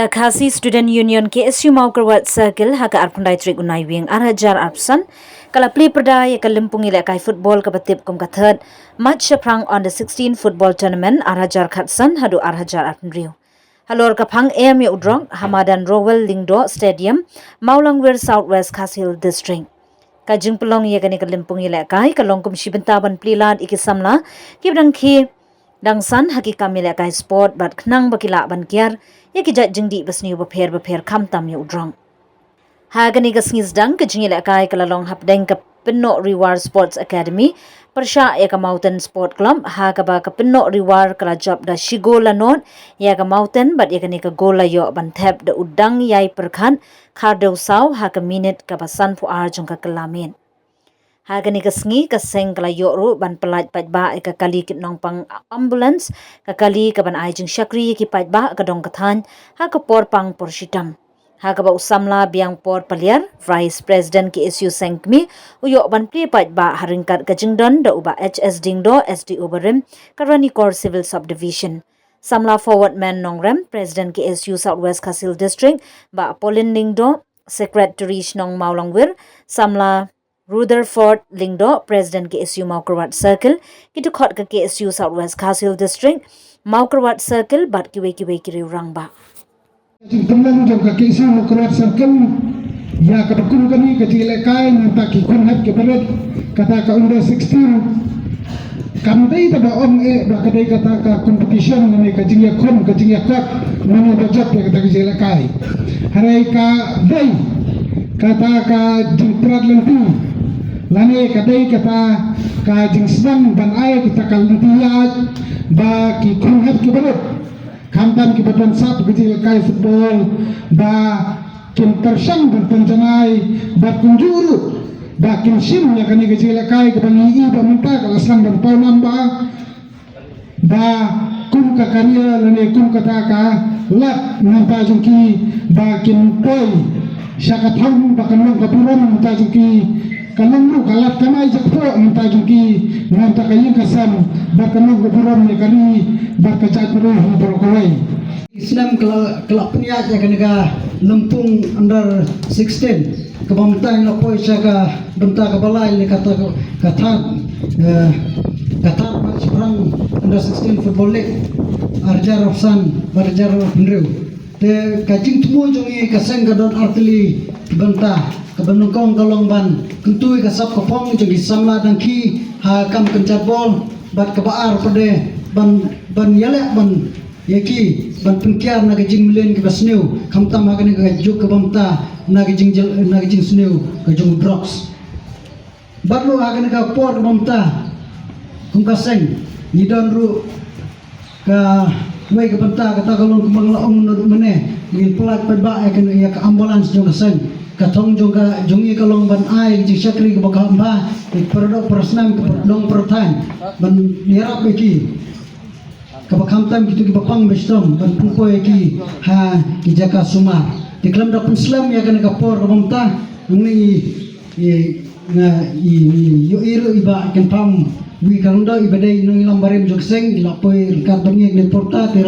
KSU Student Union KSU Mawkyrwat Circle haka arpundai trik unai wing arhajar arpsan kala Pyrda ya ka Lympung ïalehkai Phutbol ka batip kum ka third Maitshaphrang on the 16 football tournament arhajar khatsan hadu arhajar arpundriu halor ka phang em ya udrong hamadan rowel lingdo stadium Maulangwir Southwest Khas Hill district ka jingpulong ya ka Lympung ïalehkai ka longkum shibentaban Plie ikisamla kibrang khi Dangsan haki kami ïalehkai sport bat knang bakila ban kiar ya kijat jingdi basniu beper kamtam ya udrong. Hagani ka sngizdang ka jing ïalehkai kalalong hapdeng ka Pinno Reward Sports Academy persya ya ka Mountain Sport Club haga ba ka Pinno Reward kala job da shigola not ya ka Mountain bat ya ka gola yo ban thep da udang yai perkhan khardeu saw ha ka minute ka basan pu ar jong ka kalamin. Hagani ka sngi ka seng kala yoru ban pelaj pajba ka kali kit nong pang ambulance ka kali ka ban ai jing syakri ki pajba ka dong kathan ha ka por pang por shitam ha ka ba usamla biang por paliar vice president KSU sengkmi uyo ban pri pajba haringkat ka jingdon da uba HS dingdo SDO barim karani kor civil subdivision samla forward man nongrem president KSU Southwest Khas Hill district ba Polin dingdo secretary nong Maulangwir samla Rutherford Lingdo, President KSU Mawkyrwat Circle, kitu khot ka KSU Southwest Khas Hill District, Mawkyrwat Circle, bat kiwe kiri urang ba. Jingtenglan jong ka KSU Mawkyrwat Circle, ya kapakun kami ka ïalehkai nanta ki kunhat ke berat kata ka under 16. Kamdai tada om ba kadai kata ka competition ngani ka jingya kon ka jingya kot ngani ba job ya kata ka ïalehkai. Harai ka dai kata ka jingprat lentu. Lani kadai kata ka jingsnam ban ai kita kalentiat ba ki kunhat ki berat kamtan ki badan sap ki ïalehkai football ba kin tersang ban penjanai ba kunjuru ba kin sim ya kani ki ïalehkai ka bangi ba minta kala slang ban pau namba ba kum ka karya lani kum kata ka lat nanta jungki ba kin poi syaka thang ba kanong kapuran nanta jungki kanong lu kalat kamay jakpo nanta jungki nanta kayong kasam ba kanong kapuran ni kali ba kacat pero berkawai Islam kelak peniat ya kena Lympung under 16 kebamtan lapoi syaka benta kebalai ni kata Maitshaphrang under 16 football league arjar rafsan barjar pendrew te kajing temu jongi kaseng gadon artili benta kebenungkong kalong ban kentui kasap kopong jongi samla dangki ha kam kencat bol bat kebaar pade ban yalek ban yaki ban pengkiar na kajing milen ke basneu kamtam ha kene kajuk ke bamta na kajing sneu kajung drugs batlo ha kene ka por ke bamta kum kaseng nidon ru ka wei ke bamta kata kalong kumang laong noduk mene ngin pelat pedba ya kene ya ka ambulans jong kaseng katong juga jongi kalong ban ai jing syakri ke bakal amba di Pyrda persnam ke dong pertan ban nirap iki ke bakamtam gitu ke bapang bestom ban pungkoi iki ha ki jaka sumar di kelam dapun slam ya kan kapor ke bamta ni yo iru iba kan pam wi kalunda ibadai nang lambarem jogseng ilapoi rikat bangi ni porta